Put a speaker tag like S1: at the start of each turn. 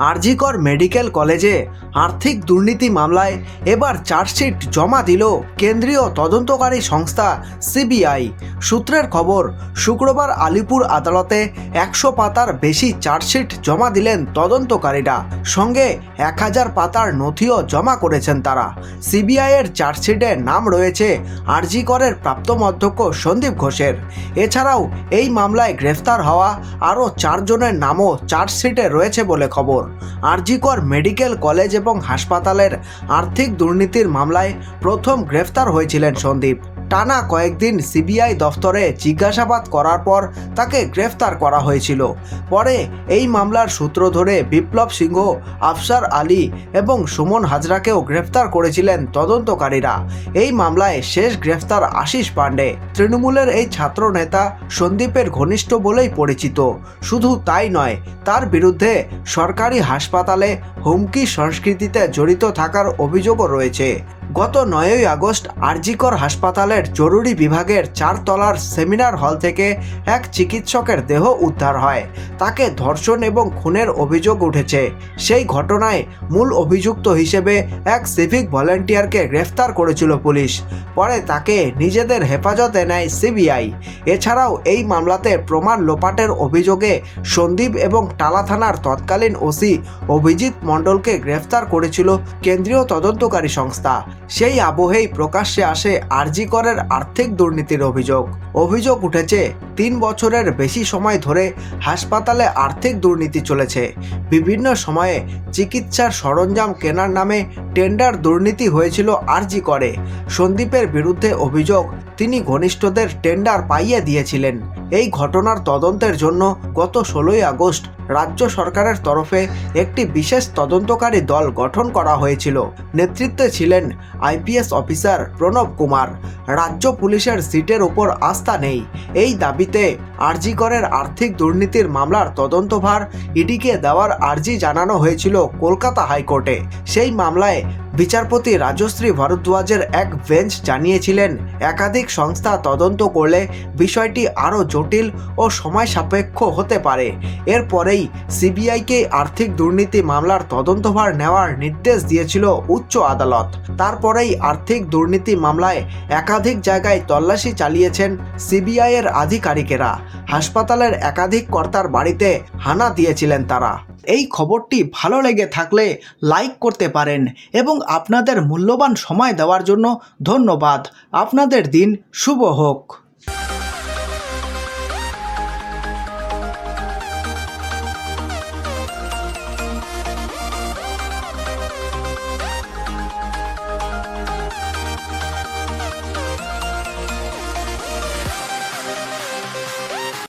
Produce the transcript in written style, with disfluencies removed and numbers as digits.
S1: RG Kar medical কলেজে আর্থিক দুর্নীতি মামলায় এবার চার্জশিট জমা দিল কেন্দ্রীয় তদন্তকারী সংস্থা সিবিআই। সূত্রের খবর, শুক্রবার আলিপুর আদালতে 100 পাতার বেশি চার্জশিট জমা দিলেন তদন্তকারীরা। সঙ্গে 1000 পাতার নথিও জমা করেছেন তারা। সিবিআইয়ের চার্জশিটে নাম রয়েছে আরজিকরের প্রাপ্তম অধ্যক্ষ সন্দীপ ঘোষের। এছাড়াও এই মামলায় গ্রেফতার হওয়া আরও 4 জনের নামও চার্জশিটে রয়েছে বলে খবর। আরজিকর মেডিকেল কলেজ এবং হাসপাতালের আর্থিক দুর্নীতির মামলায় প্রথম গ্রেফতার হয়েছিলেন সন্দীপ। টানা কয়েকদিন সিবিআই দফতরে জিজ্ঞাসাবাদ করার পর তাকে গ্রেফতার করা হয়েছিল। পরে এই মামলার সূত্র ধরে বিপ্লব সিংহ, আফসার আলী এবং সুমন হাজরাকেও গ্রেফতার করেছিলেন তদন্তকারীরা। এই মামলায় শেষ গ্রেফতার আশিস পাণ্ডে। তৃণমূলের এই ছাত্র নেতা সন্দীপের ঘনিষ্ঠ বলেই পরিচিত। শুধু তাই নয়, তার বিরুদ্ধে সরকারি হাসপাতালে হুমকি সংস্কৃতিতে জড়িত থাকার অভিযোগও রয়েছে। গত 9ই আগস্ট আরজিকর হাসপাতালের জরুরি বিভাগের 4 তলার সেমিনার হল থেকে এক চিকিৎসকের দেহ উদ্ধার হয়। তাকে ধর্ষণ এবং খুনের অভিযোগ উঠেছে। সেই ঘটনায় মূল অভিযুক্ত হিসেবে এক সিভিক ভলেন্টিয়ারকে গ্রেফতার করেছিল পুলিশ। পরে তাকে নিজেদের হেফাজতে নেয় সিবিআই। এছাড়াও এই মামলাতে প্রমাণ লোপাটের অভিযোগে সন্দীপ এবং টালা থানার তৎকালীন ওসি অভিজিৎ মণ্ডলকে গ্রেফতার করেছিল কেন্দ্রীয় তদন্তকারী সংস্থা। সেই আবহেই প্রকাশ্যে আসে আরজিকরের আর্থিক দুর্নীতির অভিযোগ উঠেছে 3 বছরের বেশি সময় ধরে হাসপাতালে আর্থিক দুর্নীতি চলেছে। বিভিন্ন সময়ে চিকিৎসার সরঞ্জাম কেনার নামে টেন্ডার দুর্নীতি হয়েছিল আরজিকরে। সন্দীপের বিরুদ্ধে অভিযোগ, তিনি ঘনিষ্ঠদের টেন্ডার পাইয়ে দিয়েছিলেন। এই ঘটনার তদন্তের জন্য গত 16ই আগস্ট রাজ্য সরকারের তরফে একটি বিশেষ তদন্তকারী দল গঠন করা হয়েছিল। নেতৃত্বে ছিলেন আইপিএস অফিসার প্রণব কুমার। রাজ্য পুলিশের সিটের উপর আস্থা নেই, এই দাবিতে আরজিকরের আর্থিক দুর্নীতির মামলার তদন্তভার ইডিকে দেওয়ার আর্জি জানানো হয়েছিল কলকাতা হাইকোর্টে। সেই মামলায় বিচারপতি রাজশ্রী ভারদ্বাজের এক বেঞ্চ জানিয়েছিলেন, একাধিক সংস্থা তদন্ত করলে বিষয়টি আরও জটিল ও সময় সাপেক্ষ হতে পারে। এরপরেই সিবিআইকে আর্থিক দুর্নীতি মামলার তদন্তভার নেওয়ার নির্দেশ দিয়েছিল উচ্চ আদালত। তারপরেই আর্থিক দুর্নীতি মামলায় একাধিক জায়গায় তল্লাশি চালিয়েছেন সিবিআইয়ের আধিকারিকেরা। হাসপাতালের একাধিক কর্তার বাড়িতে হানা দিয়েছিলেন তারা। এই খবরটি ভালো লেগে থাকলে লাইক করতে পারেন এবং আপনাদের মূল্যবান সময় দেওয়ার জন্য ধন্যবাদ। আপনাদের দিন শুভ হোক।